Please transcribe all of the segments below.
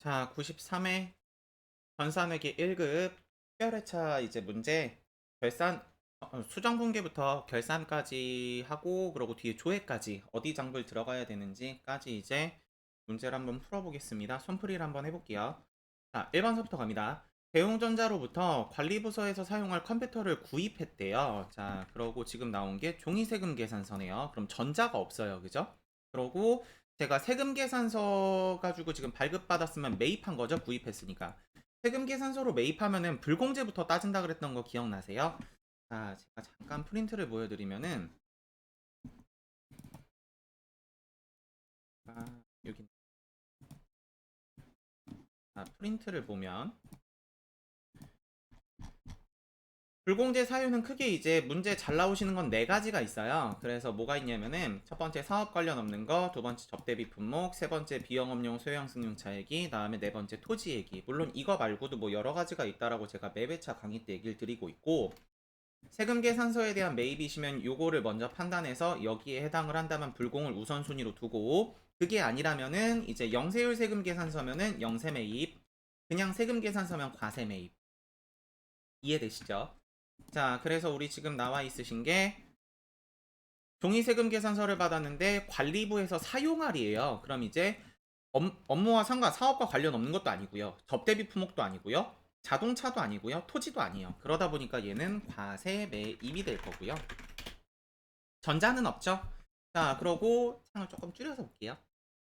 자, 93회 전산회계 1급 특별회차 이제 문제 결산 수정 분계부터 결산까지 하고 그러고 뒤에 조회까지 어디 장부를 들어가야 되는지까지 이제 문제를 한번 풀어보겠습니다. 손풀이를 한번 해볼게요. 자, 1번서부터 갑니다. 대웅전자로부터 관리부서에서 사용할 컴퓨터를 구입했대요. 자, 그러고 지금 나온 게 종이세금 계산서네요. 그럼 전자가 없어요. 그죠? 그러고 제가 세금 계산서 가지고 지금 발급받았으면 매입한 거죠. 구입했으니까. 세금 계산서로 매입하면은 불공제부터 따진다 그랬던 거 기억나세요? 자, 제가 잠깐 프린트를 보여드리면은 여기 프린트를 보면 불공제 사유는 크게 이제 문제 잘 나오시는 건 네 가지가 있어요. 그래서 뭐가 있냐면은 첫 번째 사업 관련 없는 거, 두 번째 접대비 품목, 세 번째 비영업용 소형 승용차 얘기, 다음에 네 번째 토지 얘기. 물론 이거 말고도 뭐 여러 가지가 있다라고 제가 매매차 강의 때 얘기를 드리고 있고, 세금 계산서에 대한 매입이시면 요거를 먼저 판단해서 여기에 해당을 한다면 불공을 우선순위로 두고, 그게 아니라면은 이제 영세율 세금 계산서면은 영세 매입, 그냥 세금 계산서면 과세 매입. 이해되시죠? 자, 그래서 우리 지금 나와 있으신 게 종이세금 계산서를 받았는데 관리부에서 사용할이에요. 그럼 이제 업무와 상관, 사업과 관련 없는 것도 아니고요. 접대비 품목도 아니고요. 자동차도 아니고요. 토지도 아니에요. 그러다 보니까 얘는 과세 매입이 될 거고요. 전자는 없죠. 자, 그러고 창을 조금 줄여서 볼게요.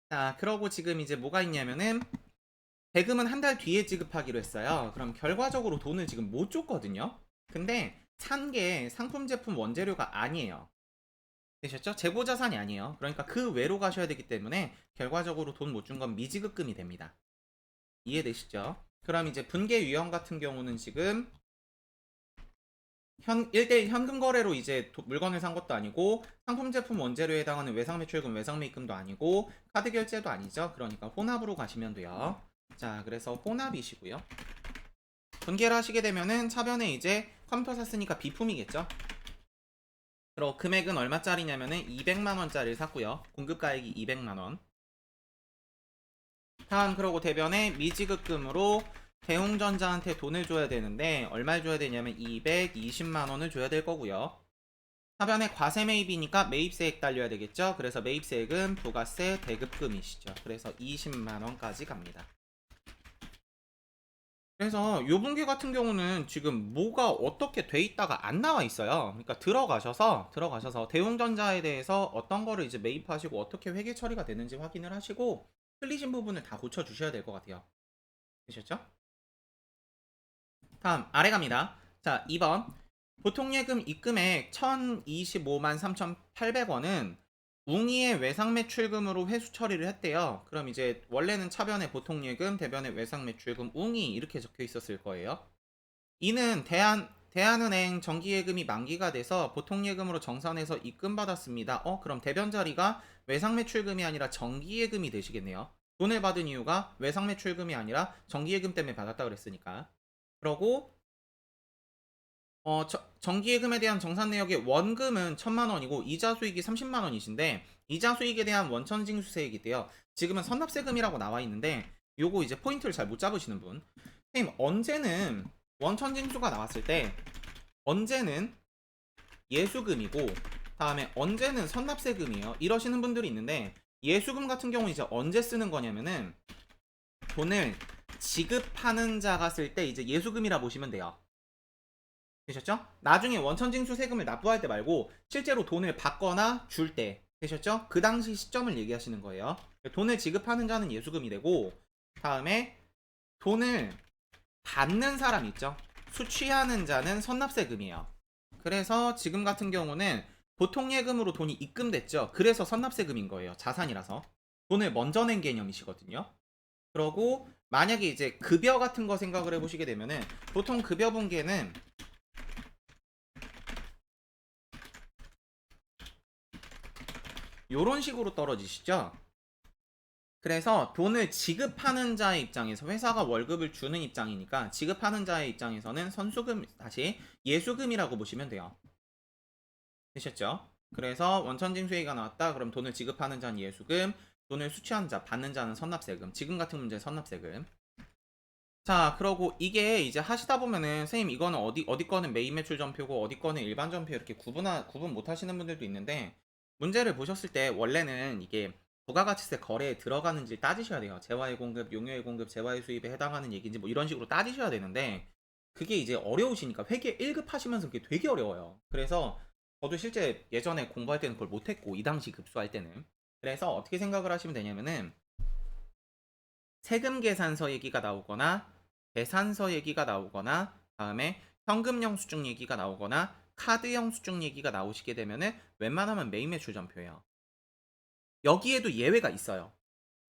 자, 그러고 지금 이제 뭐가 있냐면은 대금은 한 달 뒤에 지급하기로 했어요. 그럼 결과적으로 돈을 지금 못 줬거든요. 근데 산 게 상품 제품 원재료가 아니에요. 되셨죠? 재고자산이 아니에요. 그러니까 그 외로 가셔야 되기 때문에 결과적으로 돈 못 준 건 미지급금이 됩니다. 이해되시죠? 그럼 이제 분계 유형 같은 경우는 지금 1대1 현금 거래로 이제 물건을 산 것도 아니고 상품 제품 원재료에 해당하는 외상 매출금, 외상 매입금도 아니고 카드 결제도 아니죠. 그러니까 혼합으로 가시면 돼요. 자, 그래서 혼합이시고요. 분계를 하시게 되면은 차변에 이제 컴퓨터 샀으니까 비품이겠죠. 그리고 금액은 얼마짜리냐면은 200만원짜리를 샀고요. 공급가액이 200만원. 다음 그러고 대변에 미지급금으로 대웅전자한테 돈을 줘야 되는데 얼마를 줘야 되냐면 220만원을 줘야 될 거고요. 하변에 과세 매입이니까 매입세액 달려야 되겠죠. 그래서 매입세액은 부가세 대급금이시죠. 그래서 20만원까지 갑니다. 그래서 요 분기 같은 경우는 지금 뭐가 어떻게 돼 있다가 안 나와 있어요. 그러니까 들어가셔서 대웅전자에 대해서 어떤 거를 이제 매입하시고 어떻게 회계 처리가 되는지 확인을 하시고 틀리신 부분을 다 고쳐 주셔야 될 것 같아요. 되셨죠? 다음 아래 갑니다. 자, 2번 보통예금 입금액 1025만 3,800원은 웅이의 외상매출금으로 회수 처리를 했대요. 그럼 이제 원래는 차변에 보통예금, 대변에 외상매출금, 웅이 이렇게 적혀 있었을 거예요. 이는 대한은행 정기예금이 만기가 돼서 보통예금으로 정산해서 입금받았습니다. 그럼 대변 자리가 외상매출금이 아니라 정기예금이 되시겠네요. 돈을 받은 이유가 외상매출금이 아니라 정기예금 때문에 받았다 그랬으니까. 그러고 정기예금에 대한 정산 내역의 원금은 1000만원이고 이자 수익이 30만원이신데 이자 수익에 대한 원천징수세액이 돼요. 지금은 선납세금이라고 나와 있는데 요거 이제 포인트를 잘 못 잡으시는 분. 선생님 언제는 원천징수가 나왔을 때 언제는 예수금이고 다음에 언제는 선납세금이에요. 이러시는 분들이 있는데 예수금 같은 경우는 이제 언제 쓰는 거냐면은 돈을 지급하는 자가 쓸 때 이제 예수금이라 보시면 돼요. 되셨죠? 나중에 원천징수 세금을 납부할 때 말고 실제로 돈을 받거나 줄 때 되셨죠? 그 당시 시점을 얘기하시는 거예요. 돈을 지급하는 자는 예수금이 되고 다음에 돈을 받는 사람 있죠? 수취하는 자는 선납세금이에요. 그래서 지금 같은 경우는 보통예금으로 돈이 입금됐죠. 그래서 선납세금인 거예요. 자산이라서. 돈을 먼저 낸 개념이시거든요. 그러고 만약에 이제 급여 같은 거 생각을 해보시게 되면은 보통 급여 분계는 요런 식으로 떨어지시죠. 그래서 돈을 지급하는 자의 입장에서 회사가 월급을 주는 입장이니까 지급하는 자의 입장에서는 선수금 다시 예수금이라고 보시면 돼요. 되셨죠? 그래서 원천징수회의가 나왔다. 그럼 돈을 지급하는 자는 예수금, 돈을 수취한 자, 받는 자는 선납세금. 지금 같은 문제 선납세금. 자, 그러고 이게 이제 하시다 보면은 선생님 이거는 어디 거는 메인 매출 전표고 어디 거는 일반 전표 이렇게 구분 못 하시는 분들도 있는데 문제를 보셨을 때 원래는 이게 부가가치세 거래에 들어가는지 따지셔야 돼요. 재화의 공급, 용료의 공급, 재화의 수입에 해당하는 얘기인지 뭐 이런 식으로 따지셔야 되는데 그게 이제 어려우시니까 회계 1급 하시면서 그게 되게 어려워요. 그래서 저도 실제 예전에 공부할 때는 그걸 못했고 이 당시 급수할 때는 그래서 어떻게 생각을 하시면 되냐면은 세금 계산서 얘기가 나오거나 계산서 얘기가 나오거나 다음에 현금형 수증 얘기가 나오거나 카드형 수증 얘기가 나오시게 되면은 웬만하면 메인 매출 전표예요. 여기에도 예외가 있어요.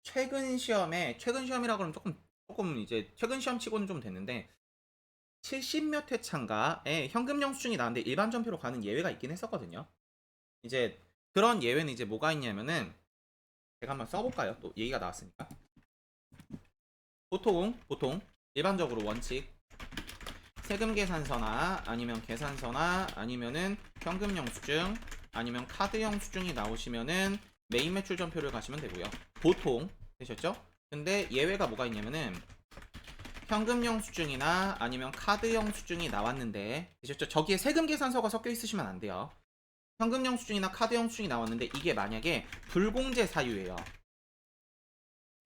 최근 시험이라 그러면 조금 이제 최근 시험 치고는 좀 됐는데 70몇 회 차인가에 현금형 수증이 나왔는데 일반 전표로 가는 예외가 있긴 했었거든요. 이제 그런 예외는 이제 뭐가 있냐면은 제가 한번 써볼까요? 또 얘기가 나왔으니까. 보통 일반적으로 원칙 세금 계산서나 아니면 계산서나 아니면은 현금형 수증 아니면 카드형 수증이 나오시면은 메인 매출 전표를 가시면 되고요. 보통 되셨죠? 근데 예외가 뭐가 있냐면은 현금형 수증이나 아니면 카드형 수증이 나왔는데 되셨죠? 저기에 세금 계산서가 섞여 있으시면 안 돼요. 현금형 수증이나 카드형 수증이 나왔는데 이게 만약에 불공제 사유예요.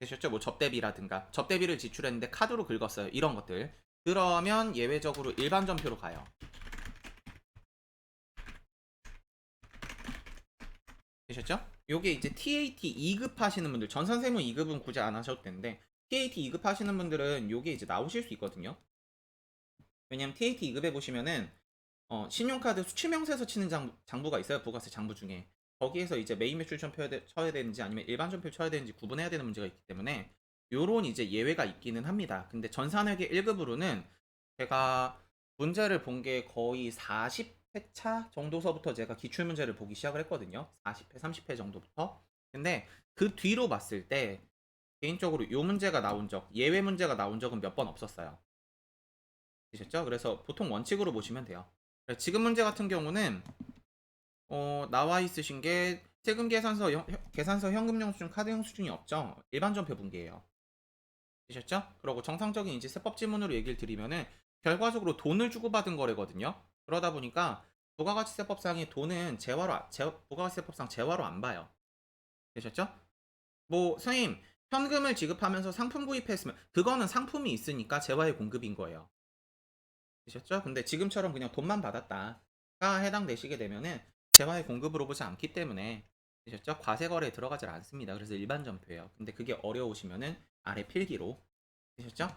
되셨죠? 뭐 접대비를 지출했는데 카드로 긁었어요. 이런 것들. 그러면 예외적으로 일반 전표로 가요. 되셨죠? 요게 이제 TAT 2급 하시는 분들, 전산세무 2급은 굳이 안 하셔도 되는데 TAT 2급 하시는 분들은 요게 이제 나오실 수 있거든요. 왜냐면 TAT 2급에 보시면은 신용카드 수취명세서 치는 장부가 있어요. 부가세 장부 중에. 거기에서 이제 메인 매출 쳐야 되는지 아니면 일반 전표 쳐야 되는지 구분해야 되는 문제가 있기 때문에 요런 이제 예외가 있기는 합니다. 근데 전산회계 1급으로는 제가 문제를 본 게 거의 40회차 정도서부터 제가 기출문제를 보기 시작을 했거든요. 40회, 30회 정도부터. 근데 그 뒤로 봤을 때 개인적으로 요 문제가 나온 적, 예외 문제가 나온 적은 몇 번 없었어요. 되셨죠? 그래서 보통 원칙으로 보시면 돼요. 지금 문제 같은 경우는 나와 있으신 게 세금 계산서 현금 영수증, 카드 영수증이 없죠. 일반 전표 분기예요. 되셨죠? 그리고 정상적인 이제 세법 지문으로 얘기를 드리면은 결과적으로 돈을 주고받은 거래거든요. 그러다 보니까 부가가치세법상의 돈은 부가가치세법상 재화로 안 봐요. 되셨죠? 뭐 선생님 현금을 지급하면서 상품 구입했으면 그거는 상품이 있으니까 재화의 공급인 거예요. 되셨죠? 근데 지금처럼 그냥 돈만 받았다가 해당되시게 되면은 재화의 공급으로 보지 않기 때문에 되셨죠? 과세거래에 들어가질 않습니다. 그래서 일반 전표예요. 근데 그게 어려우시면은 아래 필기로 되셨죠?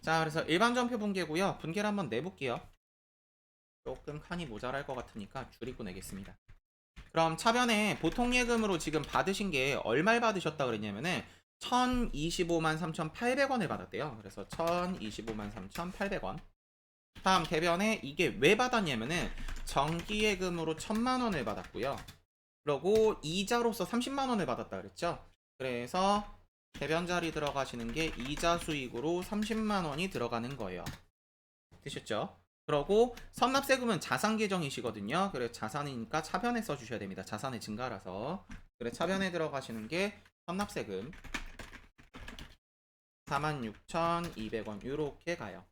자, 그래서 일반 전표 분계고요. 분계를 한번 내볼게요. 조금 칸이 모자랄 것 같으니까 줄이고 내겠습니다. 그럼 차변에 보통 예금으로 지금 받으신 게 얼마를 받으셨다 그랬냐면은 1025만 3,800원을 받았대요. 그래서 1025만 3,800원. 다음 대변에 이게 왜 받았냐면은 정기예금으로 1000만원을 받았고요. 그리고 이자로서 30만원을 받았다 그랬죠. 그래서 대변 자리 들어가시는 게 이자 수익으로 30만원이 들어가는 거예요. 되셨죠? 그러고 선납세금은 자산 계정이시거든요. 그래 자산이니까 차변에 써주셔야 됩니다. 자산의 증가라서. 그래 차변에 들어가시는 게 선납세금 46,200원 요렇게 가요.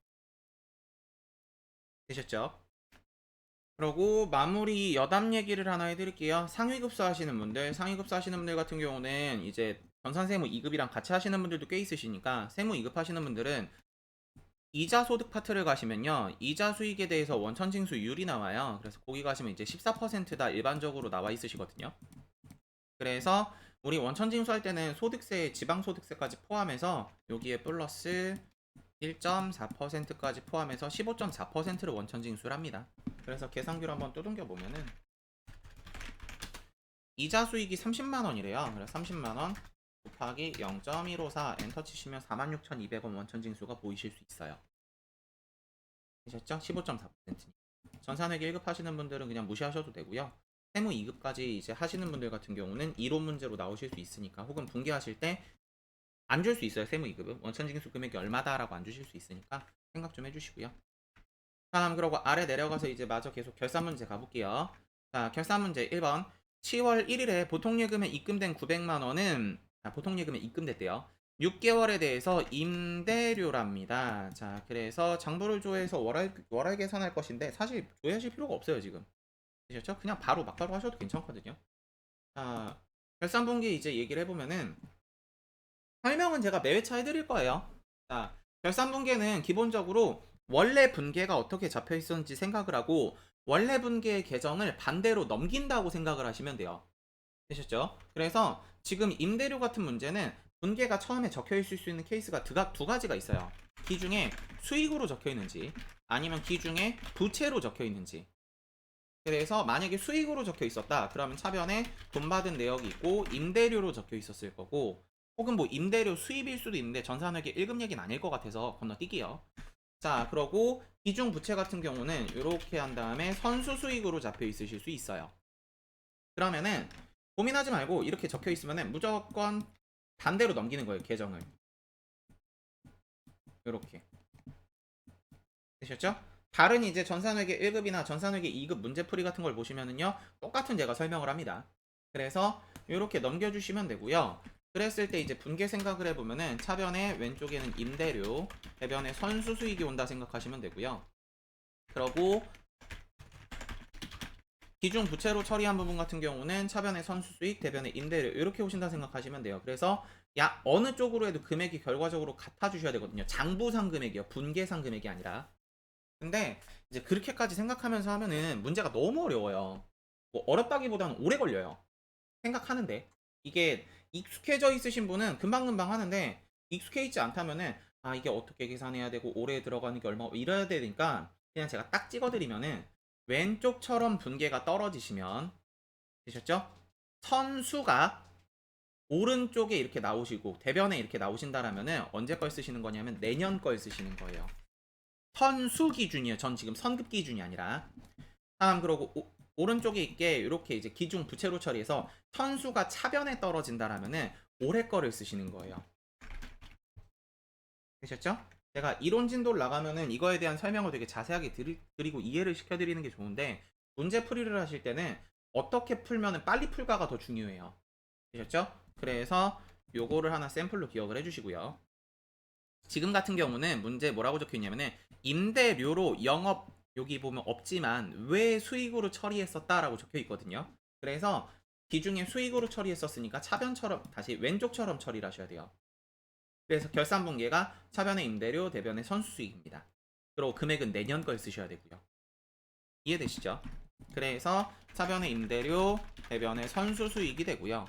되셨죠? 그리고 마무리 여담 얘기를 하나 해드릴게요. 상위급수 하시는 분들, 같은 경우는 이제 전산세무 2급이랑 같이 하시는 분들도 꽤 있으시니까 세무 2급 하시는 분들은 이자 소득 파트를 가시면요. 이자 수익에 대해서 원천징수율이 나와요. 그래서 거기 가시면 이제 14%다 일반적으로 나와 있으시거든요. 그래서 우리 원천징수 할 때는 소득세, 지방소득세까지 포함해서 여기에 플러스 1.4%까지 포함해서 15.4%를 원천징수를 합니다. 그래서 계산기로 한번 두둥겨 보면은 이자 수익이 30만원이래요. 그래서 30만원 곱하기 0.154 엔터 치시면 46,200원 원천징수가 보이실 수 있어요. 되셨죠? 15.4%. 전산회계 1급 하시는 분들은 그냥 무시하셔도 되고요. 세무 2급까지 이제 하시는 분들 같은 경우는 이론 문제로 나오실 수 있으니까 혹은 분기하실 때 안 줄 수 있어요. 세무 2급은 원천징수 금액이 얼마다라고 안 주실 수 있으니까 생각 좀 해주시고요. 다음 그러고 아래 내려가서 이제 마저 계속 결산 문제 가볼게요. 자, 결산 문제 1번 10월 1일에 보통예금에 입금된 900만원은 자, 보통 예금에 입금됐대요. 6개월에 대해서 임대료랍니다. 자, 그래서 장부를 조회해서 월할 계산할 것인데 사실 조회하실 필요가 없어요, 지금. 되셨죠? 그냥 바로 막바로 하셔도 괜찮거든요. 자, 결산분기 이제 얘기를 해보면은 설명은 제가 매회차 해드릴 거예요. 자, 결산분계는 기본적으로 원래 분계가 어떻게 잡혀 있었는지 생각을 하고 원래 분계의 계정을 반대로 넘긴다고 생각을 하시면 돼요. 되셨죠? 그래서 지금 임대료 같은 문제는 분계가 처음에 적혀 있을 수 있는 케이스가 두 가지가 있어요. 기중에 수익으로 적혀 있는지 아니면 기중에 부채로 적혀 있는지. 그래서 만약에 수익으로 적혀 있었다 그러면 차변에 돈 받은 내역이 있고 임대료로 적혀 있었을 거고, 혹은 뭐 임대료 수입일 수도 있는데 전산회계 1금 얘기는 아닐 것 같아서 건너뛸게요. 자, 그러고 기중 부채 같은 경우는 이렇게 한 다음에 선수 수익으로 잡혀 있으실 수 있어요. 그러면은 고민하지 말고 이렇게 적혀 있으면은 무조건 반대로 넘기는 거예요, 계정을. 이렇게 되셨죠? 다른 이제 전산회계 1급이나 전산회계 2급 문제풀이 같은 걸 보시면은요, 똑같은 제가 설명을 합니다. 그래서 이렇게 넘겨주시면 되고요. 그랬을 때 이제 분계 생각을 해보면은 차변에 왼쪽에는 임대료, 대변에 선수 수익이 온다 생각하시면 되고요. 그러고 기중 부채로 처리한 부분 같은 경우는 차변에 선수 수익, 대변에 임대료 이렇게 오신다 생각하시면 돼요. 그래서 어느 쪽으로 해도 금액이 결과적으로 같아 주셔야 되거든요. 장부상 금액이요, 분계상 금액이 아니라. 근데 이제 그렇게까지 생각하면서 하면은 문제가 너무 어려워요. 뭐 어렵다기보다는 오래 걸려요. 생각하는데 이게 익숙해져 있으신 분은 금방금방 하는데 익숙해 있지 않다면은 이게 어떻게 계산해야 되고 올해 들어가는 게 얼마 이래야 되니까 그냥 제가 딱 찍어드리면은 왼쪽처럼 분계가 떨어지시면 되셨죠? 선수가 오른쪽에 이렇게 나오시고 대변에 이렇게 나오신다라면은 언제 걸 쓰시는 거냐면 내년 걸 쓰시는 거예요. 선수 기준이에요. 전 지금 선급 기준이 아니라. 다음 그러고 오른쪽에 있게 이렇게 이제 기중 부채로 처리해서 선수가 차변에 떨어진다라면은 올해 거를 쓰시는 거예요. 되셨죠? 제가 이론 진도를 나가면은 이거에 대한 설명을 되게 자세하게 드리고 이해를 시켜드리는 게 좋은데 문제 풀이를 하실 때는 어떻게 풀면은 빨리 풀까가 더 중요해요. 되셨죠? 그래서 요거를 하나 샘플로 기억을 해주시고요. 지금 같은 경우는 문제 뭐라고 적혀 있냐면은 임대료로 영업 여기 보면 없지만 왜 수익으로 처리했었다라고 적혀 있거든요. 그래서 기중에 수익으로 처리했었으니까 차변처럼 다시 왼쪽처럼 처리를 하셔야 돼요. 그래서 결산분계가 차변의 임대료, 대변의 선수수익입니다. 그리고 금액은 내년 걸 쓰셔야 되고요. 이해되시죠? 그래서 차변의 임대료, 대변의 선수수익이 되고요.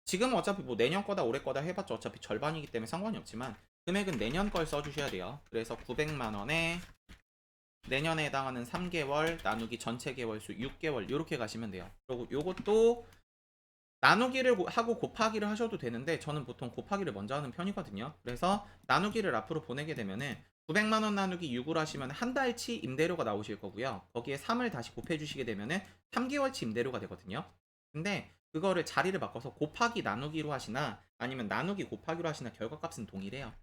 지금 어차피 뭐 내년 거다 올해 거다 해봤자 어차피 절반이기 때문에 상관이 없지만 금액은 내년 걸 써주셔야 돼요. 그래서 900만 원에 내년에 해당하는 3개월 나누기 전체 개월수 6개월 이렇게 가시면 돼요. 그리고 요것도 나누기를 하고 곱하기를 하셔도 되는데 저는 보통 곱하기를 먼저 하는 편이거든요. 그래서 나누기를 앞으로 보내게 되면은 900만 원 나누기 6을 하시면 한 달치 임대료가 나오실 거고요. 거기에 3을 다시 곱해 주시게 되면은 3개월치 임대료가 되거든요. 근데 그거를 자리를 바꿔서 곱하기 나누기로 하시나 아니면 나누기 곱하기로 하시나 결과값은 동일해요.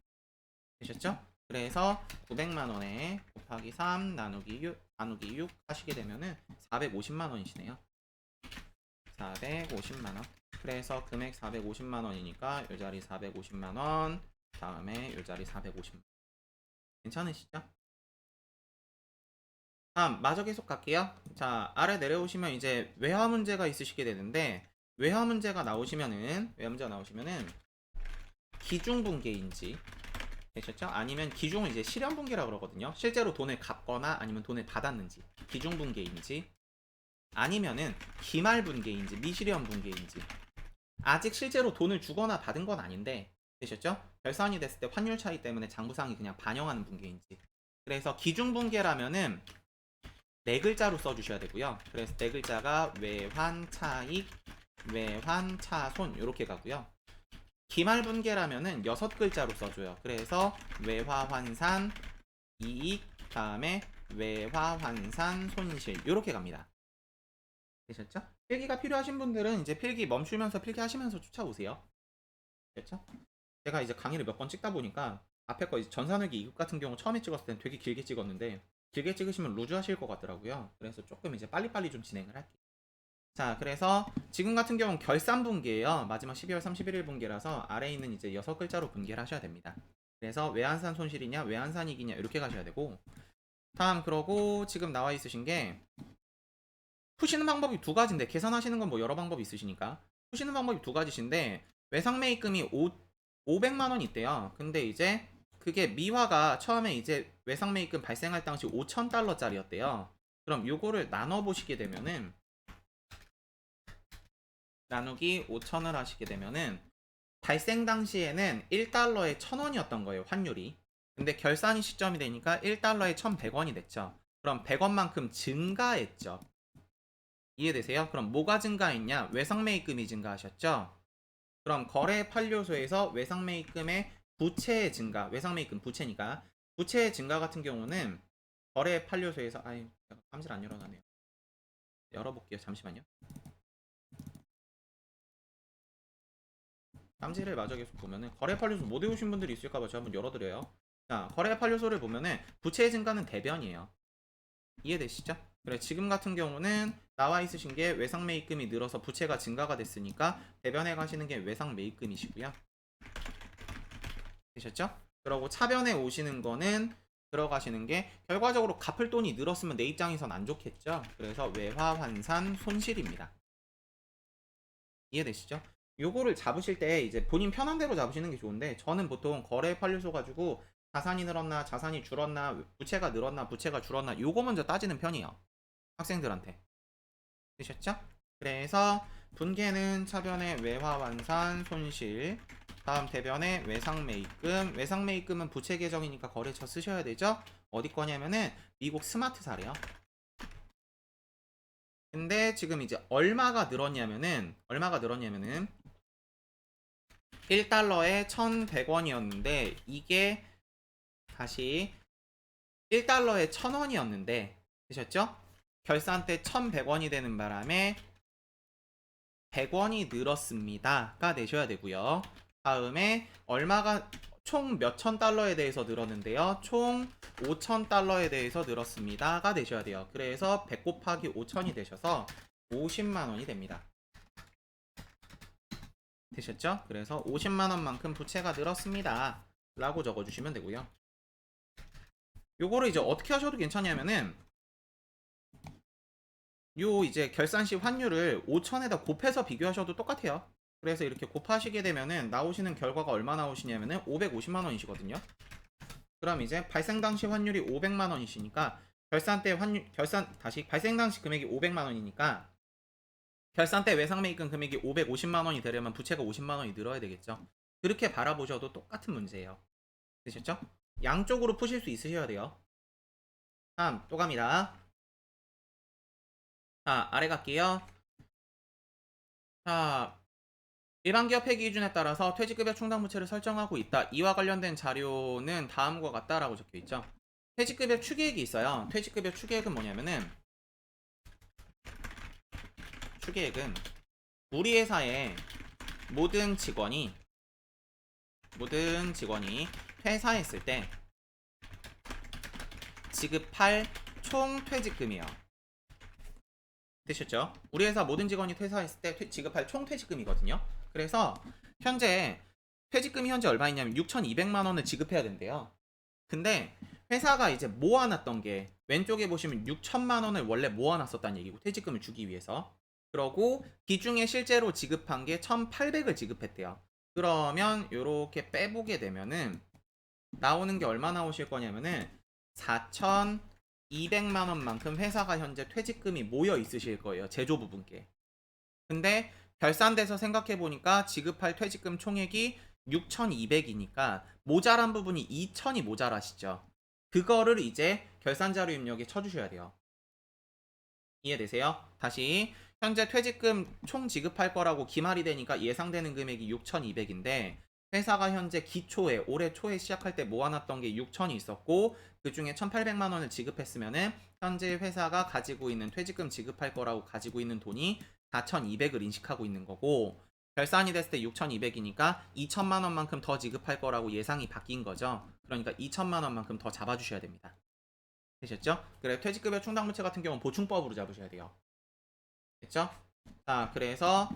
되셨죠? 그래서 900만 원에 곱하기 3 나누기 6 하시게 되면은 450만 원이시네요. 450만 원. 그래서 금액 450만 원이니까 이 자리 450만 원. 다음에 이 자리 450만 원. 괜찮으시죠? 다음 마저 계속 갈게요. 자, 아래 내려오시면 이제 외화 문제가 있으시게 되는데 외화 문제가 나오시면은 기중분계인지 되셨죠? 아니면 기중은 이제 실현분계라 그러거든요. 실제로 돈을 갚거나 아니면 돈을 받았는지 기중분계인지 아니면은 기말분계인지 미실현분계인지 아직 실제로 돈을 주거나 받은 건 아닌데 되셨죠? 결산이 됐을 때 환율 차이 때문에 장부상이 그냥 반영하는 분계인지. 그래서 기중분계라면은 네 글자로 써주셔야 되고요. 그래서 네 글자가 외환차익, 외환차손 이렇게 가고요. 기말분계라면은 여섯 글자로 써줘요. 그래서 외화환산, 이익, 다음에 외화환산, 손실 이렇게 갑니다. 되셨죠? 필기가 필요하신 분들은 이제 필기 멈추면서 필기하시면서 쫓아오세요. 됐죠? 제가 이제 강의를 몇 번 찍다 보니까 앞에 거 이제 전산회계 2급 같은 경우 처음에 찍었을 때는 되게 길게 찍었는데 길게 찍으시면 루즈 하실 것 같더라고요. 그래서 조금 이제 빨리빨리 좀 진행을 할게요. 자, 그래서 지금 같은 경우는 결산 분기예요. 마지막 12월 31일 분기라서 아래에 있는 이제 6글자로 분기를 하셔야 됩니다. 그래서 외환산 손실이냐, 외환산 이익이냐 이렇게 가셔야 되고, 다음 그러고 지금 나와 있으신 게 푸시는 방법이 두 가지인데 계산하시는 건 뭐 여러 방법이 있으시니까 푸시는 방법이 두 가지신데 외상 매입금이 500만 원 있대요. 근데 이제 그게 미화가 처음에 이제 외상 매입금 발생할 당시 5,000달러짜리였대요. 그럼 요거를 나눠 보시게 되면은 나누기 5,000을 하시게 되면은 발생 당시에는 1달러에 1,000원이었던 거예요, 환율이. 근데 결산이 시점이 되니까 1달러에 1,100원이 됐죠. 그럼 100원만큼 증가했죠. 이해되세요? 그럼 뭐가 증가했냐? 외상매입금이 증가하셨죠? 그럼 거래 판료소에서 외상매입금의 부채의 증가, 외상매입금 부채니까 부채의 증가 같은 경우는 거래 판료소에서 아유, 깜질 안 열어가네요. 열어볼게요. 잠시만요. 깜질을 마저 계속 보면은 거래 판료소 못 외우신 분들이 있을까봐 제가 한번 열어드려요. 자, 거래 판료소를 보면은 부채의 증가는 대변이에요. 이해되시죠? 그래, 지금 같은 경우는 나와 있으신 게 외상 매입금이 늘어서 부채가 증가가 됐으니까 대변에 가시는 게 외상 매입금이시고요. 되셨죠? 그러고 차변에 오시는 거는 들어가시는 게 결과적으로 갚을 돈이 늘었으면 내 입장에선 안 좋겠죠? 그래서 외화 환산 손실입니다. 이해되시죠? 요거를 잡으실 때 이제 본인 편한 대로 잡으시는 게 좋은데 저는 보통 거래 판례소 가지고 자산이 늘었나 자산이 줄었나 부채가 늘었나 부채가 줄었나 요거 먼저 따지는 편이에요. 학생들한테. 되셨죠? 그래서 분계는 차변의 외화 환산 손실, 다음 대변의 외상 매입금. 외상 매입금은 부채 계정이니까 거래처 쓰셔야 되죠? 어디 거냐면은 미국 스마트사래요. 근데 지금 이제 얼마가 늘었냐면은 1달러에 1,100원이었는데 이게 다시 1달러에 1,000원이었는데 되셨죠? 결산 때 1,100원이 되는 바람에 100원이 늘었습니다가 되셔야 되고요. 다음에 얼마가 총 몇천 달러에 대해서 늘었는데요. 총 5천 달러에 대해서 늘었습니다가 되셔야 돼요. 그래서 100 곱하기 5천이 되셔서 50만 원이 됩니다. 되셨죠? 그래서 50만 원만큼 부채가 늘었습니다. 라고 적어주시면 되고요. 요거를 이제 어떻게 하셔도 괜찮냐면은 요 이제 결산 시 환율을 5천에다 곱해서 비교하셔도 똑같아요. 그래서 이렇게 곱하시게 되면은 나오시는 결과가 얼마 나오시냐면은 550만 원이시거든요. 그럼 이제 발생 당시 환율이 500만 원이시니까 결산 때 환율 다시 발생 당시 금액이 500만 원이니까 결산 때 외상 매입금 금액이 550만 원이 되려면 부채가 50만 원이 늘어야 되겠죠. 그렇게 바라보셔도 똑같은 문제예요. 되셨죠? 양쪽으로 푸실 수 있으셔야 돼요. 다음 또 갑니다. 자, 아래 갈게요. 자, 일반 기업 회계 기준에 따라서 퇴직급여 충당 부채를 설정하고 있다. 이와 관련된 자료는 다음과 같다라고 적혀 있죠. 퇴직급여 추계액이 있어요. 퇴직급여 추계액은 뭐냐면은 추계액은 우리 회사의 모든 직원이 퇴사했을 때 지급할 총 퇴직금이에요. 되셨죠? 우리 회사 모든 직원이 퇴사했을 때 지급할 총 퇴직금이거든요. 그래서 현재 퇴직금이 현재 얼마 있냐면 6,200만 원을 지급해야 된대요. 근데 회사가 이제 모아놨던 게 왼쪽에 보시면 6천만 원을 원래 모아놨었다는 얘기고 퇴직금을 주기 위해서 그러고 기중에 실제로 지급한 게 1,800을 지급했대요. 그러면 이렇게 빼보게 되면은 나오는 게 얼마 나오실 거냐면은 4,200만 원만큼 회사가 현재 퇴직금이 모여 있으실 거예요. 제조 부분께. 근데 결산돼서 생각해 보니까 지급할 퇴직금 총액이 6,200이니까 모자란 부분이 2,000이 모자라시죠. 그거를 이제 결산자료 입력에 쳐주셔야 돼요. 이해되세요? 다시 현재 퇴직금 총 지급할 거라고 기말이 되니까 예상되는 금액이 6,200인데 회사가 현재 기초에 올해 초에 시작할 때 모아놨던 게 6,000이 있었고 그 중에 1,800만 원을 지급했으면은 현재 회사가 가지고 있는 퇴직금 지급할 거라고 가지고 있는 돈이 4,200을 인식하고 있는 거고 결산이 됐을 때 6,200이니까 2천만 원만큼 더 지급할 거라고 예상이 바뀐 거죠. 그러니까 2천만 원만큼 더 잡아주셔야 됩니다. 되셨죠? 그래 퇴직급여 충당부채 같은 경우는 보충법으로 잡으셔야 돼요. 됐죠? 자, 그래서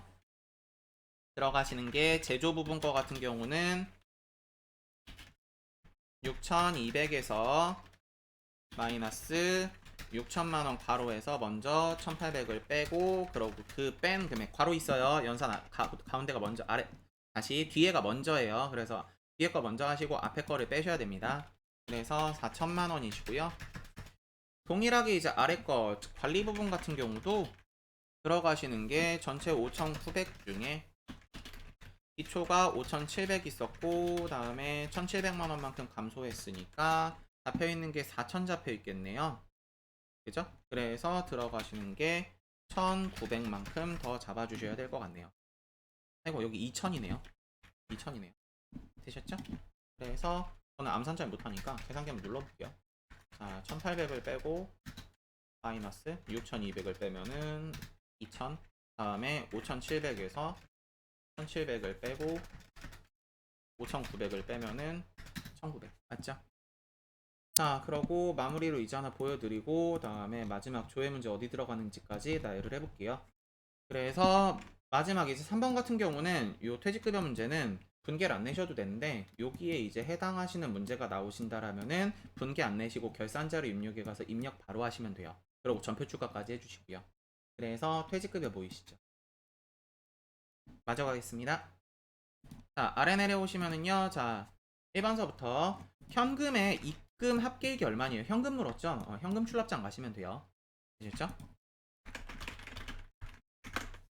들어가시는 게 제조 부분 거 같은 경우는 6,200에서 마이너스 6천만원 괄호에서 먼저 1,800을 빼고, 그러고 그 뺀 금액 괄호 있어요. 연산 가운데가 먼저, 아래 다시 뒤에가 먼저예요. 그래서 뒤에 거 먼저 하시고 앞에 거를 빼셔야 됩니다. 그래서 4천만원이시고요. 동일하게 이제 아래 거 관리 부분 같은 경우도 들어가시는 게 전체 5,900 중에 기초가 5,700 있었고, 다음에 1,700만원만큼 감소했으니까 잡혀있는 게 4,000 잡혀있겠네요. 그죠? 그래서 들어가시는 게 1,900만큼 더 잡아주셔야 될 것 같네요. 아이고, 여기 2,000이네요. 2,000이네요. 되셨죠? 그래서 저는 암산잘 못하니까 계산기 한번 눌러볼게요. 자, 1,800을 빼고 마이너스 6,200을 빼면은 2,000, 다음에 5,700에서 1,700을 빼고 5,900을 빼면은 1,900 맞죠? 자, 그러고 마무리로 이제 하나 보여드리고 다음에 마지막 조회 문제 어디 들어가는지까지 나열을 해볼게요. 그래서 마지막 이제 3번 같은 경우는 요 퇴직급여 문제는 분개를 안 내셔도 되는데, 여기에 이제 해당하시는 문제가 나오신다라면은 분개 안 내시고 결산자료 입력에 가서 입력 바로 하시면 돼요. 그리고 전표 추가까지 해주시고요. 그래서 퇴직급여 보이시죠? 마저 가겠습니다. 자, 아래 내려오시면은요, 자, 1번서부터 현금의 입금 합계액이 얼마니에요? 현금 물었죠? 현금 출납장 가시면 돼요. 되셨죠?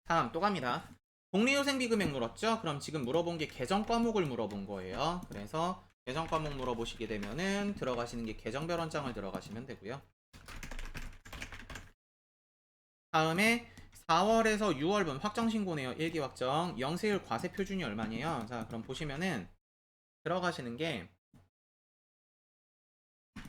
다음 또 갑니다. 복리후생비 금액 물었죠? 그럼 지금 물어본 게 계정 과목을 물어본 거예요. 그래서 계정 과목 물어보시게 되면은 들어가시는 게 계정별원장을 들어가시면 되고요. 다음에 4월에서 6월분 확정신고네요. 일기 확정. 영세율 과세 표준이 얼마니에요? 자, 그럼 보시면은 들어가시는 게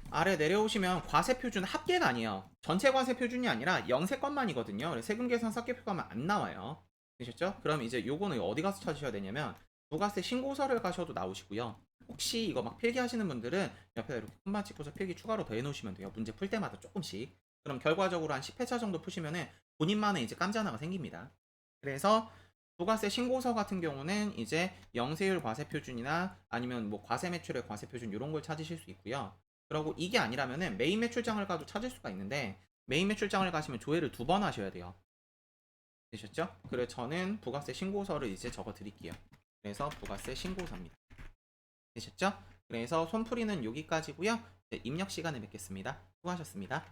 아래 내려오시면 과세 표준 합계가 아니에요. 전체 과세 표준이 아니라 영세건만이거든요. 그래서 세금 계산 삭개표 가면 안 나와요. 되셨죠? 그럼 이제 요거는 어디 가서 찾으셔야 되냐면 부가세 신고서를 가셔도 나오시고요. 혹시 이거 막 필기하시는 분들은 옆에다 이렇게 콤마 찍고서 필기 추가로 더 해놓으시면 돼요. 문제 풀 때마다 조금씩. 그럼 결과적으로 한 10회차 정도 푸시면은 본인만의 이제 깜지 하나가 생깁니다. 그래서 부가세 신고서 같은 경우는 이제 영세율 과세 표준이나 아니면 뭐 과세 매출의 과세 표준 이런 걸 찾으실 수 있고요. 그리고 이게 아니라면은 메인 매출장을 가도 찾을 수가 있는데, 메인 매출장을 가시면 조회를 2번 하셔야 돼요. 되셨죠? 그래서 저는 부가세 신고서를 이제 적어 드릴게요. 그래서 부가세 신고서입니다. 되셨죠? 그래서 손풀이는 여기까지고요. 입력 시간에 뵙겠습니다. 수고하셨습니다.